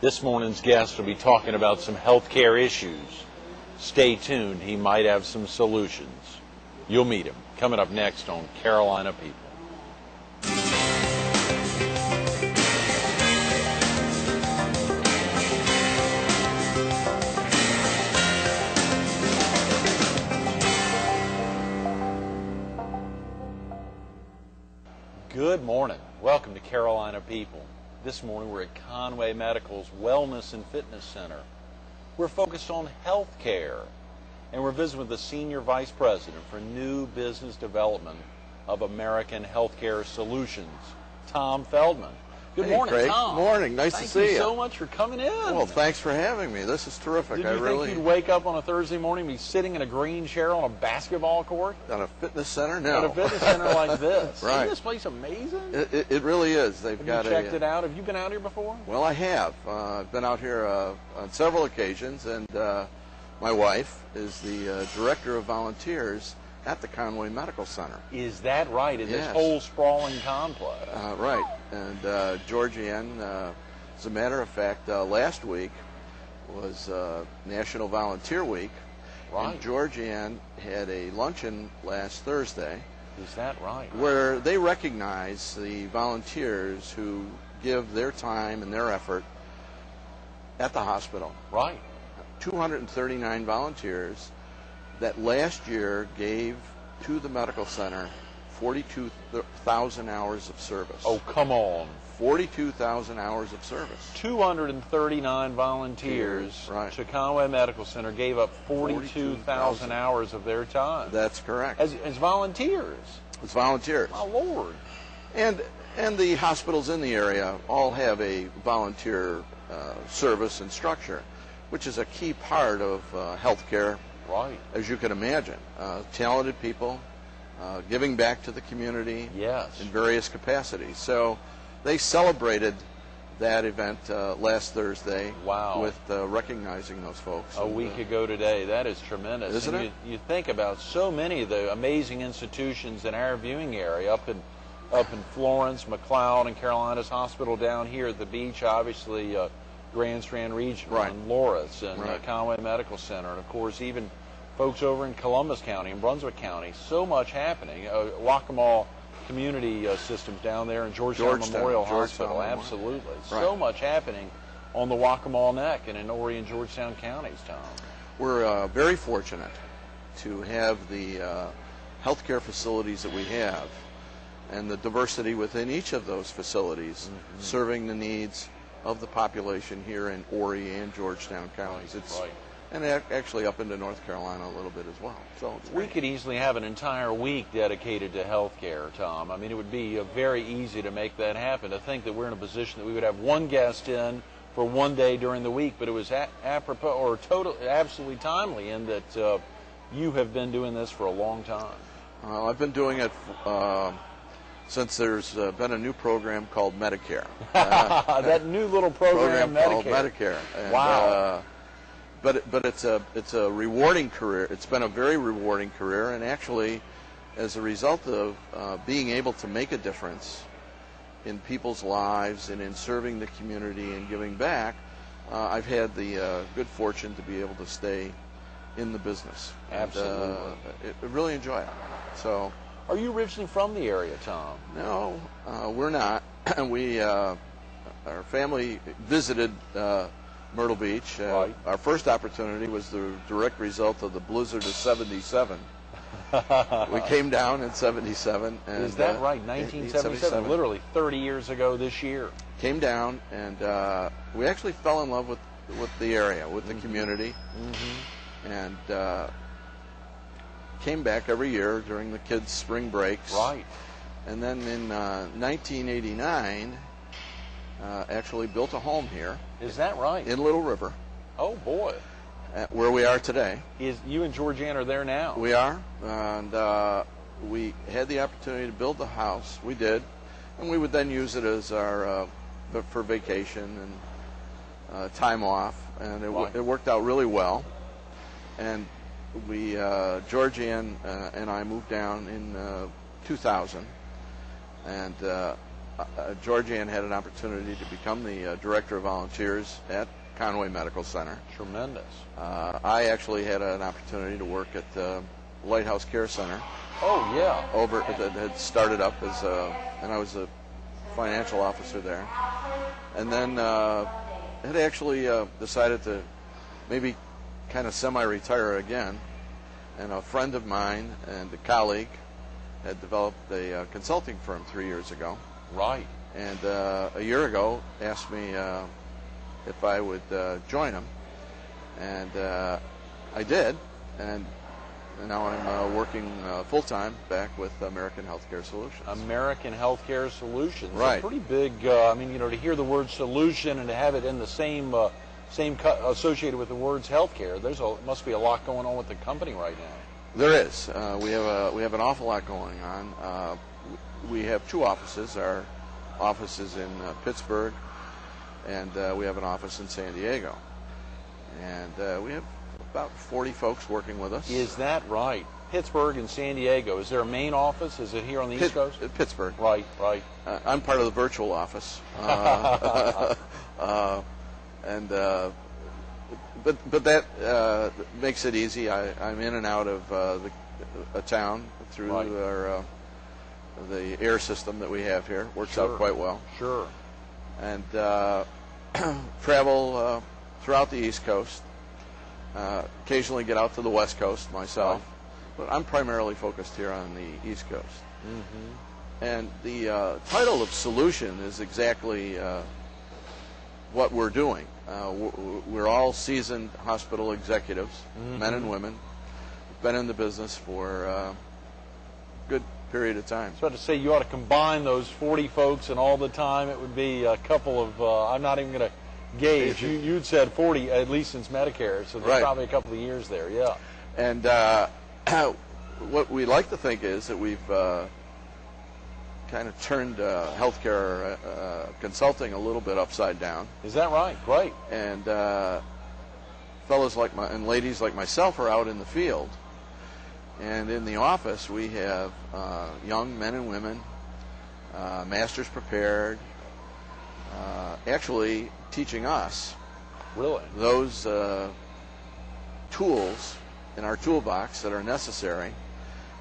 This morning's guest will be talking about some healthcare issues. Stay tuned, he might have some solutions. You'll meet him coming up next on Carolina People. Good morning. Welcome to Carolina People. This morning we're at Conway Medical's Wellness and Fitness Center. We're focused on health care, and we're visiting with the Senior Vice President for New Business Development of American Healthcare Solutions, Tom Feldman. Good morning, Craig. Tom. Good morning. Nice to see you. Thank you so much for coming in. Well, thanks for having me. This is terrific. Did you think you'd wake up on a Thursday morning and be sitting in a green chair on a basketball court? On a fitness center? No. At a fitness center like this. Right. Isn't this place amazing? It really is. Have you checked it out? Have you been out here before? Well, I have. I've been out here on several occasions, and my wife is the director of volunteers at the Conway Medical Center. Is that right? In Yes. this whole sprawling complex? Right. And Georgianne, as a matter of fact, last week was National Volunteer Week. Right. And Georgianne had a luncheon last Thursday. Is that right? Where they recognize the volunteers who give their time and their effort at the hospital. Right. 239 volunteers that last year gave to the medical center 42,000 hours of service. Oh, come on. 42,000 hours of service. 239 volunteers Right. to Conway Medical Center gave up 42,000 hours of their time. That's correct. As volunteers. As volunteers. My Lord. And the hospitals in the area all have a volunteer service and structure, which is a key part of healthcare. Right. As you can imagine, talented people giving back to the community Yes. in various capacities. So they celebrated that event last Thursday. Wow. With recognizing those folks. A week ago today. That is tremendous. Isn't and it? You think about so many of the amazing institutions in our viewing area, up in Florence, McLeod, and Carolinas Hospital down here at the beach, obviously Grand Strand Regional, Right. and Loris, and Right. Conway Medical Center, and of course even folks over in Columbus County and Brunswick County. So much happening. Waccamaw Community Systems down there in Georgetown Memorial Hospital. Absolutely. Right. So much happening on the Waccamaw Neck and in Horry and Georgetown counties, Tom. We're very fortunate to have the healthcare facilities that we have and the diversity within each of those facilities serving the needs of the population here in Horry and Georgetown counties. Right. And actually up into North Carolina a little bit as well. So it's We great. could easily have an entire week dedicated to health care, Tom. I mean, it would be very easy to make that happen. To think that we're in a position that we would have one guest in for one day during the week, but it was apropos or absolutely timely in that you have been doing this for a long time. I've been doing it since there's been a new program called Medicare. That new little program called Medicare. And, wow. But it's a rewarding career. It's been a very rewarding career, and actually, as a result of being able to make a difference in people's lives and in serving the community and giving back, I've had the good fortune to be able to stay in the business. Absolutely. And, I really enjoy it. So. Are you originally from the area, Tom? No, we're not. Our family visited Myrtle Beach. Right. Our first opportunity was the direct result of the blizzard of '77. We came down in '77. Is that right? 1977, literally 30 years ago this year. Came down, and we actually fell in love with the area, with the community, and came back every year during the kids' spring breaks. Right. And then in 1989, actually built a home here. Is that right? In Little River. Oh, boy. Where we are today. You and Georgianne are there now? We are. And we had the opportunity to build the house. We did. And we would then use it as our for vacation and time off. And it worked out really well. And Georgianne and I moved down in 2000. And Georgianne had an opportunity to become the director of volunteers at Conway Medical Center. Tremendous. I actually had an opportunity to work at the Lighthouse Care Center. Oh, yeah. That had started up and I was a financial officer there. And then had actually decided to maybe kind of semi-retire again. And a friend of mine and a colleague had developed a consulting firm 3 years ago. Right. And a year ago asked me if I would join him. And I did. And now I'm working full-time back with American Healthcare Solutions. American Healthcare Solutions. Right. A pretty big, to hear the word solution and to have it in the same associated with the words healthcare, must be a lot going on with the company right now. There is. We have an awful lot going on. We have two offices. Our office is in Pittsburgh, and we have an office in San Diego. And we have about 40 folks working with us. Is that right? Pittsburgh and San Diego. Is there a main office? Is it here on the East Coast? Pittsburgh. Right, right. I'm part of the virtual office. But that makes it easy. I'm in and out of a town through right. the air system that we have here. Works Sure. out quite well. Sure. And travel throughout the East Coast. Occasionally get out to the West Coast myself. Right. But I'm primarily focused here on the East Coast. Mm-hmm. And the title of solution is exactly what we're doing. We're all seasoned hospital executives, mm-hmm. men and women, been in the business for a good period of time. I was about to say you ought to combine those 40 folks and all the time. It would be a couple of, I'm not even going to gauge. You'd said 40, at least since Medicare, so there's right. probably a couple of years there, yeah. And what we like to think is that we've kind of turned healthcare consulting a little bit upside down. Is that right? Great. And fellows and ladies like myself are out in the field. And in the office, we have young men and women, masters prepared, actually teaching us really those tools in our toolbox that are necessary.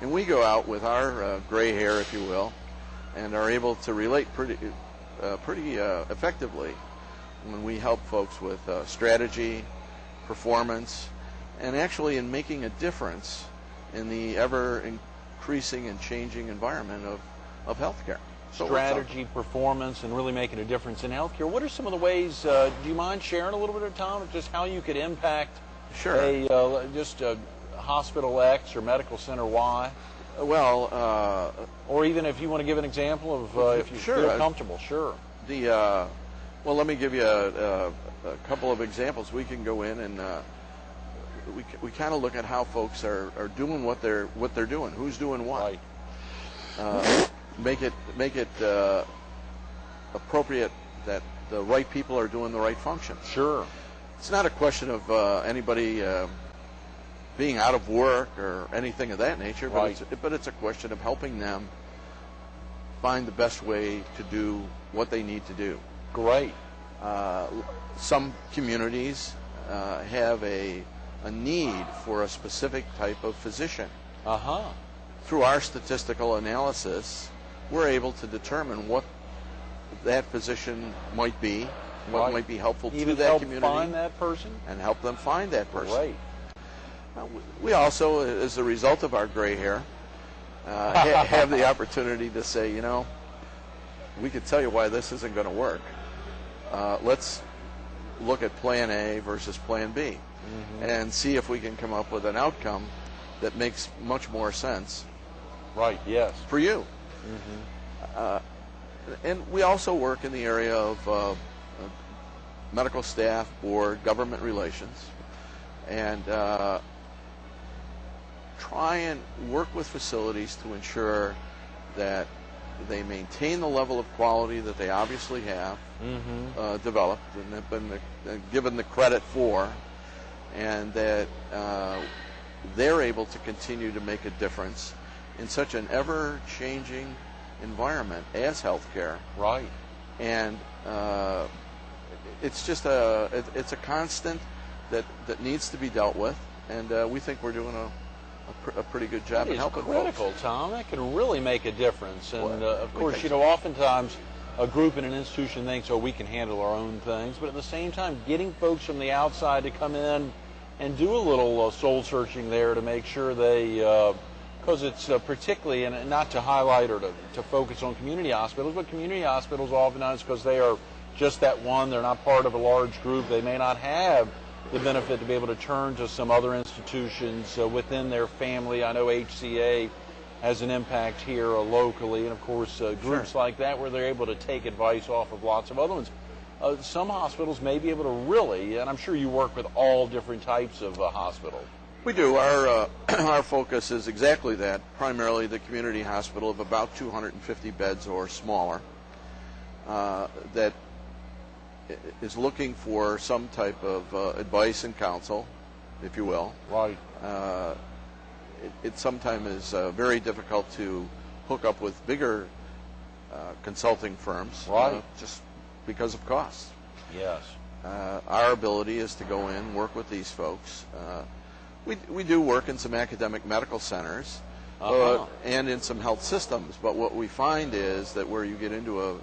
And we go out with our gray hair, if you will, and are able to relate pretty effectively when we help folks with strategy, performance, and actually in making a difference in the ever-increasing and changing environment of healthcare. So strategy, performance, and really making a difference in healthcare. What are some of the ways, do you mind sharing a little bit of time of just how you could impact sure. just a hospital X or medical center Y? Well, or even if you want to give an example of if you sure. feel comfortable, sure. Well, let me give you a couple of examples. We can go in and we kind of look at how folks are doing what they're doing, who's doing what. Right. Make it appropriate that the right people are doing the right function. Sure. It's not a question of anybody being out of work or anything of that nature, right. but it's a question of helping them find the best way to do what they need to do. Great. Some communities have a need for a specific type of physician. Uh-huh. Through our statistical analysis, we're able to determine what that physician might be, what right. might be helpful even to that help community. Find that person? And help them find that person. Great. We also, as a result of our gray hair, have the opportunity to say, we could tell you why this isn't going to work. Let's look at Plan A versus Plan B, mm-hmm. and see if we can come up with an outcome that makes much more sense. Right. Yes. For you. Mm-hmm. And we also work in the area of medical staff, board, government relations, and try and work with facilities to ensure that they maintain the level of quality that they obviously have mm-hmm. Developed and have been given the credit for, and that they're able to continue to make a difference in such an ever-changing environment as healthcare. Right. And it's just it's a constant that needs to be dealt with, and we think we're doing a pretty good job That in helping is critical, folks. Tom. That can really make a difference. And of we course, think you know, oftentimes a group in an institution thinks, oh, we can handle our own things. But at the same time, getting folks from the outside to come in and do a little soul searching there to make sure they, because it's particularly, and not to highlight or to focus on community hospitals, but community hospitals oftentimes, because they are just that one, they're not part of a large group, they may not have the benefit to be able to turn to some other institutions within their family. I know HCA has an impact here locally, and of course groups like that where they're able to take advice off of lots of other ones. Some hospitals may be able to really, and I'm sure you work with all different types of hospitals. We do. Our our focus is exactly that, primarily the community hospital of about 250 beds or smaller, that is looking for some type of advice and counsel, if you will. Right. It sometimes is very difficult to hook up with bigger consulting firms, Right. just because of costs. Yes. Our ability is to go in, work with these folks. We do work in some academic medical centers and in some health systems, but what we find is that where you get into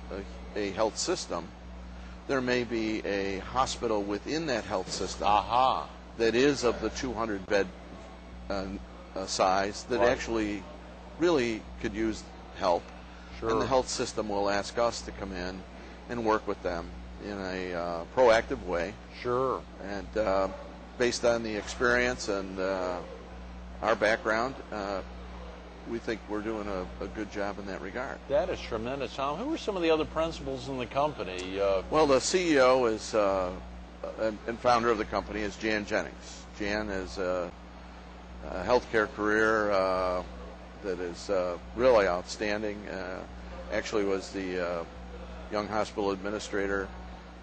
a health system, there may be a hospital within that health system that is of the 200-bed size that actually really could use help. Sure. And the health system will ask us to come in and work with them in a proactive way. Sure. And based on the experience and our background, we think we're doing a good job in that regard. That is tremendous, Tom. Who are some of the other principals in the company? Well, the CEO is and founder of the company is Jan Jennings. Jan has a healthcare career that is really outstanding. Actually was the young hospital administrator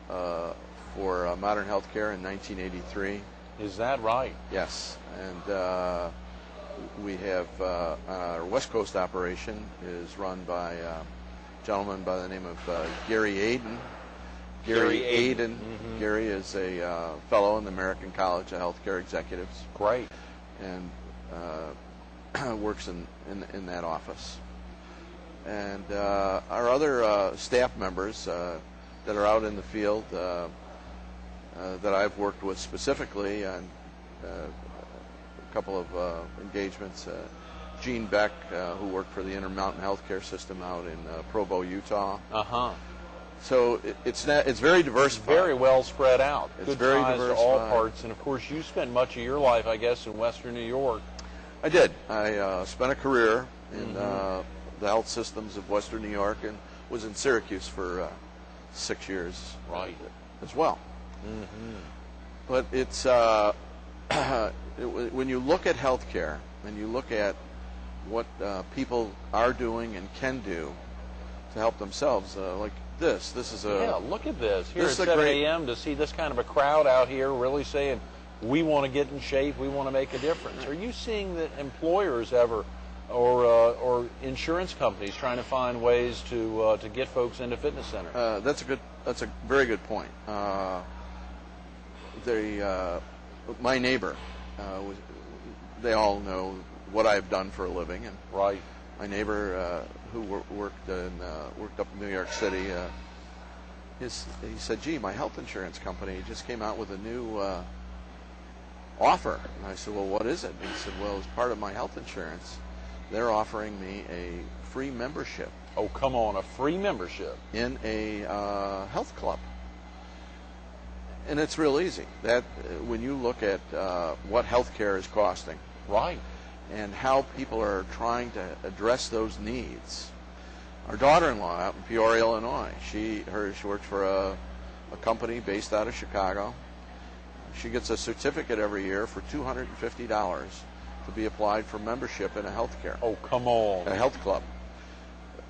for Modern Healthcare in 1983. Is that right? Yes, and we have our West Coast operation is run by a gentleman by the name of Gary Aiden. Gary Aiden. Mm-hmm. Gary is a fellow in the American College of Healthcare Executives. Great. And works in that office. And our other staff members that are out in the field that I've worked with specifically on a couple of engagements. Gene Beck, who worked for the Intermountain Healthcare System out in Provo, Utah. So it's very diversified. Very well spread out. It's Good very ties to diversified. all parts. And of course, you spent much of your life, I guess, in Western New York. I did. I spent a career in the health systems of Western New York and was in Syracuse for 6 years. Right. As well. But it's when you look at healthcare and you look at what people are doing and can do to help themselves, like this is a yeah. Look at this here this at is a 7 great- a.m. to see this kind of a crowd out here really saying, we want to get in shape, we want to make a difference. Are you seeing that employers ever, or insurance companies trying to find ways to get folks into fitness centers? That's a very good point. My neighbor, they all know what I've done for a living, and Right. my neighbor who worked up in New York City, he said, "Gee, my health insurance company just came out with a new offer." And I said, "Well, what is it?" And he said, "Well, as part of my health insurance, they're offering me a free membership Oh, come on, a free membership. in a health club." And it's real easy. That when you look at what healthcare is costing, Right. and how people are trying to address those needs. Our daughter-in-law out in Peoria, Illinois, she works for a company based out of Chicago. She gets a certificate every year for $250 to be applied for membership in a healthcare. Oh, come on. A health club.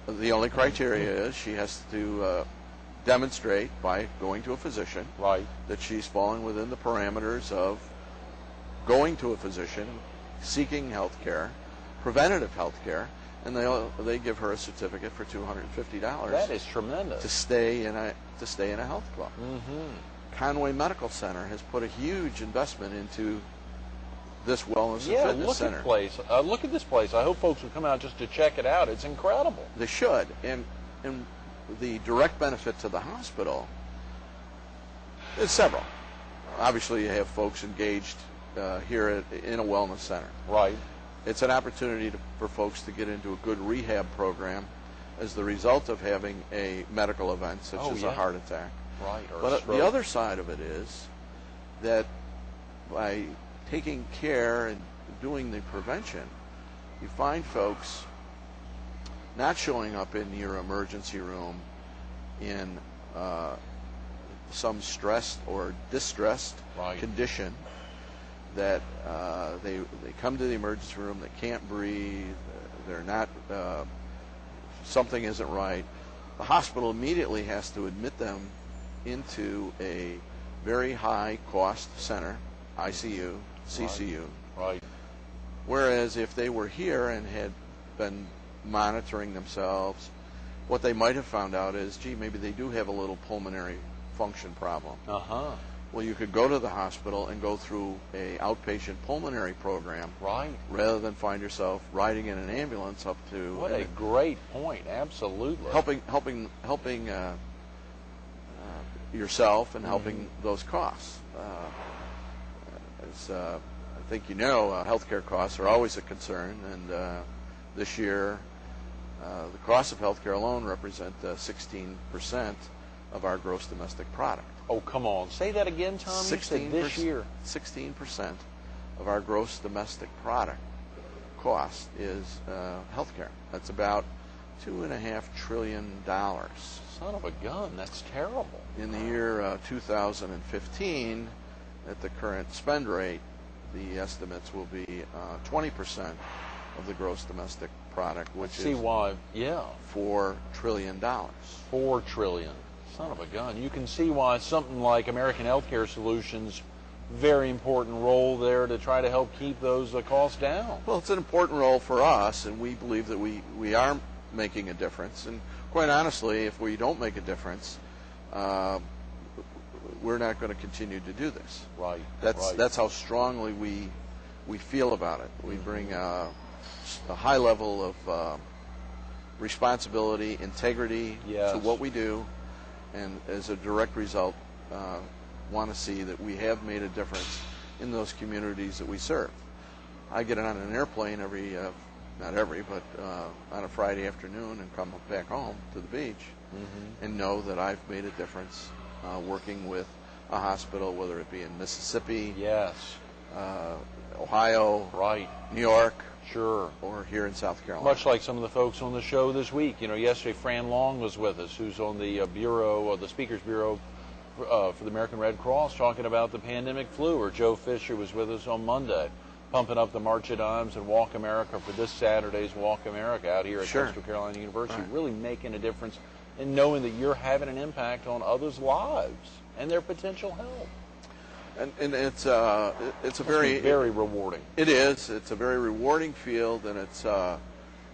The only criteria is she has to demonstrate by going to a physician Right. that she's falling within the parameters of going to a physician, seeking health care, preventative health care, and they give her a certificate for $250. That is tremendous. To stay in a health club. Conway Medical Center has put a huge investment into this wellness and fitness center. Look at this place. I hope folks will come out just to check it out. It's incredible. They should, and the direct benefit to the hospital is several. Obviously, you have folks engaged here in a wellness center. Right. It's an opportunity for folks to get into a good rehab program as the result of having a medical event such as a heart attack. Right. But the other side of it is that by taking care and doing the prevention, you find folks not showing up in your emergency room in some stressed or distressed condition, that they come to the emergency room, they can't breathe, they're not, something isn't right. The hospital immediately has to admit them into a very high cost center, ICU, CCU. Right. Whereas if they were here and had been monitoring themselves, what they might have found out is, gee, maybe they do have a little pulmonary function problem. Well, you could go to the hospital and go through a outpatient pulmonary program, rather than find yourself riding in an ambulance up to. What a great point! Absolutely. Helping yourself and helping those costs. As I think you know, healthcare costs are always a concern, and this year, the costs of healthcare alone represent 16% of our gross domestic product. Oh, come on. Say that again, Tom. 16%, this year. 16% of our gross domestic product cost is healthcare. That's about $2.5 trillion. Son of a gun. That's terrible. In the year 2015, at the current spend rate, the estimates will be 20% of the gross domestic product, which is $4 trillion. $4 trillion. Son of a gun. You can see why something like American Healthcare Solutions, very important role there to try to help keep those costs down. Well, it's an important role for us, and we believe that we are making a difference. And quite honestly, if we don't make a difference, we're not going to continue to do this. Right. That's how strongly we feel about it. We bring a high level of responsibility, integrity to what we do, and as a direct result, want to see that we have made a difference in those communities that we serve. I get on an airplane not every, but on a Friday afternoon and come back home to the beach and know that I've made a difference working with a hospital, whether it be in Mississippi, Ohio, New York, or here in South Carolina. Much like some of the folks on the show this week. You know, yesterday Fran Long was with us, who's on the bureau, the Speakers Bureau for the American Red Cross, talking about the pandemic flu. Or Joe Fisher was with us on Monday, pumping up the March of Dimes and Walk America for this Saturday's Walk America out here at Coastal Carolina University, really making a difference and knowing that you're having an impact on others' lives and their potential health. And it's a very rewarding. It is. It's a very rewarding field, and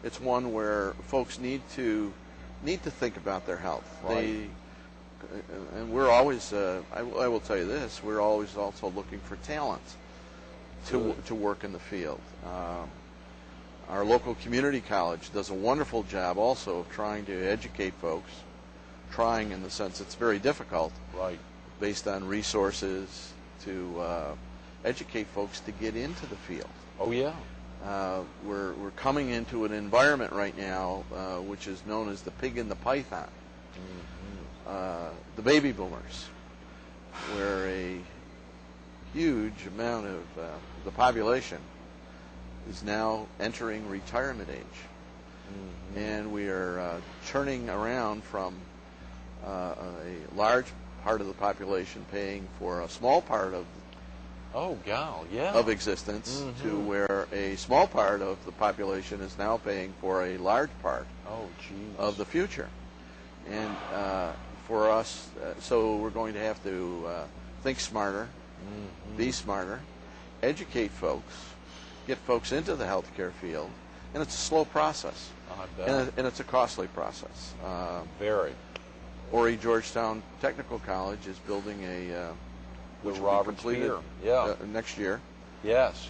it's one where folks need to think about their health. And we're always. I will tell you this: we're always also looking for talent to work in the field. Our local community college does a wonderful job also of trying to educate folks. Trying in the sense it's very difficult, based on resources, to educate folks to get into the field. Oh yeah. We're coming into an environment right now which is known as the pig and the python. The baby boomers, where a huge amount of the population is now entering retirement age. And we are turning around from a large part of the population paying for a small part of of existence to where a small part of the population is now paying for a large part of the future. And for us, so we're going to have to think smarter, be smarter, educate folks, get folks into the healthcare field, and it's a slow process, I bet. and it's a costly process. Very. Horry Georgetown Technical College is building The which will be Robert completed Spear. next year, Yes.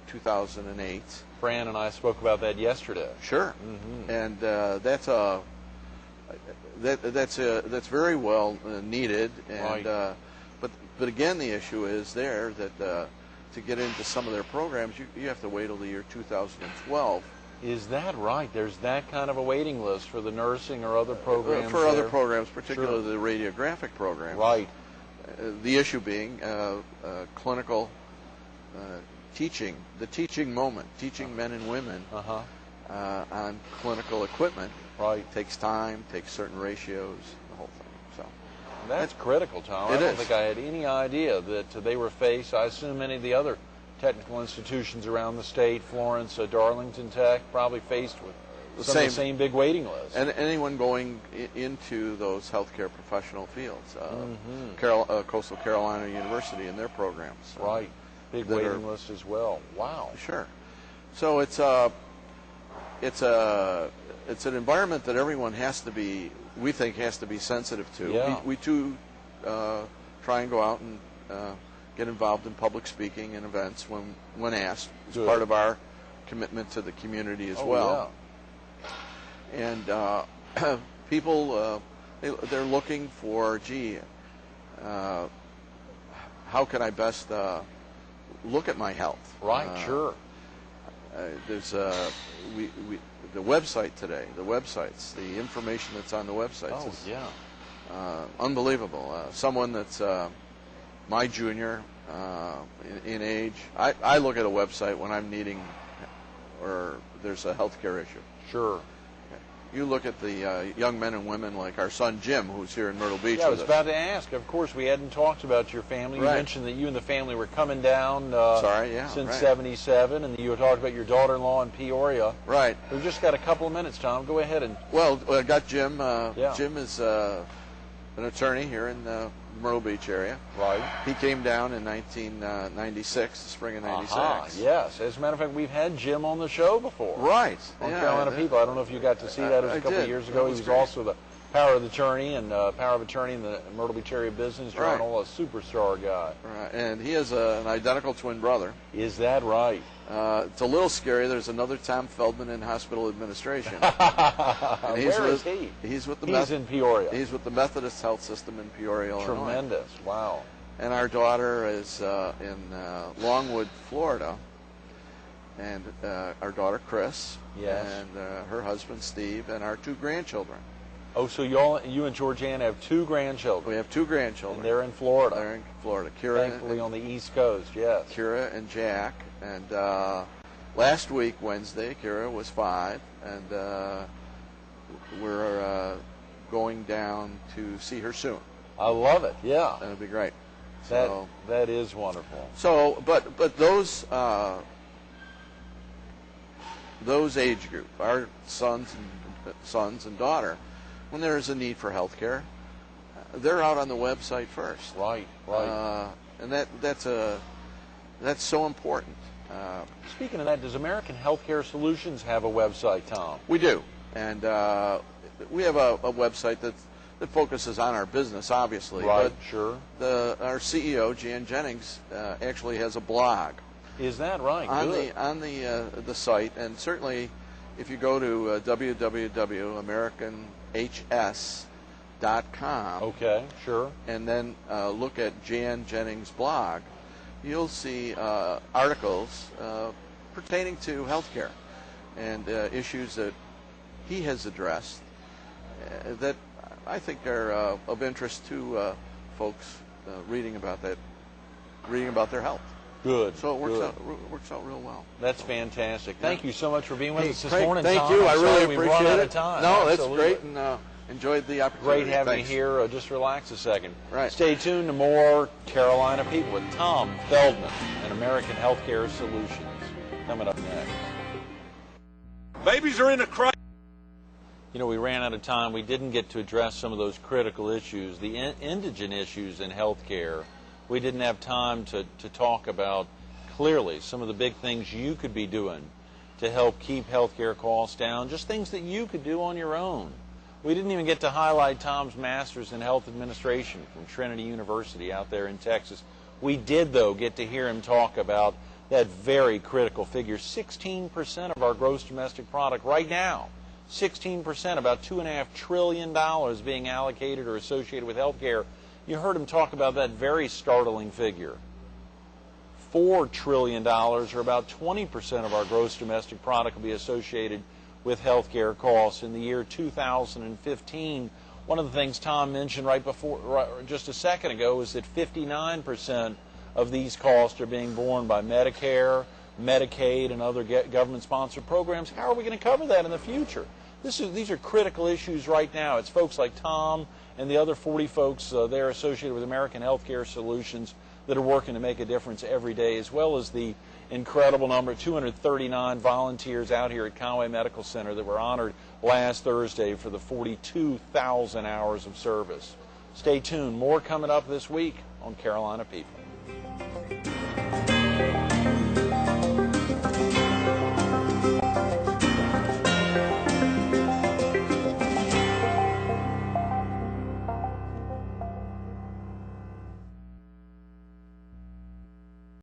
2008. Fran and I spoke about that yesterday. Sure, and that's very well needed. And Right. but again, the issue is there that to get into some of their programs, you have to wait till the year 2012. Is that right? There's that kind of a waiting list for the nursing or other programs? For other there? programs, particularly Sure. the radiographic program. Right. The issue being clinical teaching, the teaching moment, teaching men and women on clinical equipment. Right. Takes time, takes certain ratios, the whole thing. So That's critical, Tom. It I don't is. think I had any idea that they were faced. I assume many of the other technical institutions around the state, Florence, Darlington Tech, probably faced with some of the same big waiting lists. And anyone going into those healthcare professional fields, Coastal Carolina University and their programs. Right. Big waiting list as well. Wow. Sure. So it's an environment that everyone we think has to be sensitive to. Yeah. We too try and go out and get involved in public speaking and events when asked. It's Good. part of our commitment to the community as well. Yeah. And people, they're looking for, how can I best look at my health? Right, sure. There's the website today, the websites, the information that's on the websites is unbelievable. Someone that's my junior in age, I look at a website when I'm needing or there's a healthcare issue. Sure. You look at the young men and women like our son Jim, who's here in Myrtle Beach. Yeah, I was with about us. to ask. Of course, we hadn't talked about your family. You Right. mentioned that you and the family were coming down since right. '77, and you were talking about your daughter-in-law in Peoria. Right. We've just got a couple of minutes, Tom. Go ahead and. Well, I got Jim. Yeah. Jim is an attorney here in the Myrtle Beach area. Right. He came down in 1996, the spring of '96. Yes. As a matter of fact, we've had Jim on the show before. Right. On yeah, Carolina People. I don't know if you got to see that. It was a couple of years ago. That He was was great. also the power of attorney and power of attorney in the Myrtle Beach Area Business Right. Journal. A superstar guy. Right. And he has an identical twin brother. Is that right? It's a little scary. There's another Tom Feldman in hospital administration. And Where is he? He's with the He's in Peoria. He's with the Methodist Health System in Peoria, Illinois. Tremendous. Wow. And our daughter is in Longwood, Florida. And our daughter, Chris. Yes. And her husband, Steve, and our two grandchildren. Oh, so you and Georgiana have two grandchildren. We have two grandchildren. And they're in Florida. They're in Florida. Kira, Thankfully on the East Coast, yes. Kira and Jack. And last week, Wednesday, Kira was 5. And we're going down to see her soon. I love it, yeah. That'll be great. That is wonderful. So, but those age group, our sons and daughter, when there is a need for health care, they're out on the website first. Right. And that's so important. Speaking of that, does American Healthcare Solutions have a website, Tom? We do, and we have a website that focuses on our business, obviously. Right, but sure. Our CEO, Jan Jennings, actually has a blog. Is that right? Good. On the site, and certainly if you go to www.americanhs.com, Okay, sure. and then look at Jan Jennings' blog, you'll see articles pertaining to healthcare and issues that he has addressed that I think are of interest to folks reading about their health. Good. So it good. works out real well. That's fantastic. Thank you so much for being with us this Craig, morning, thank Tom. you. I I'm really sorry we've appreciate run out it. of time. No, Absolutely. that's great, and enjoyed the opportunity. Great having Thanks. you here. Just relax a second. Right. Stay tuned to more Carolina People with Tom Feldman and American Healthcare Solutions coming up next. Babies are in a crisis. You know, we ran out of time. We didn't get to address some of those critical issues, the indigent issues in healthcare. We didn't have time to talk about clearly some of the big things you could be doing to help keep healthcare costs down, just things that you could do on your own. We didn't even get to highlight Tom's master's in health administration from Trinity University out there in Texas. We did, though, get to hear him talk about that very critical figure. 16% of our gross domestic product right now, 16%, about $2.5 trillion being allocated or associated with healthcare. You heard him talk about that very startling figure. $4 trillion, or about 20% of our gross domestic product, will be associated with healthcare costs. In the year 2015, one of the things Tom mentioned just a second ago is that 59% of these costs are being borne by Medicare, Medicaid, and other government-sponsored programs. How are we going to cover that in the future? These are critical issues right now. It's folks like Tom and the other 40 folks there associated with American Healthcare Solutions that are working to make a difference every day, as well as the incredible number, 239 volunteers out here at Conway Medical Center that were honored last Thursday for the 42,000 hours of service. Stay tuned. More coming up this week on Carolina People.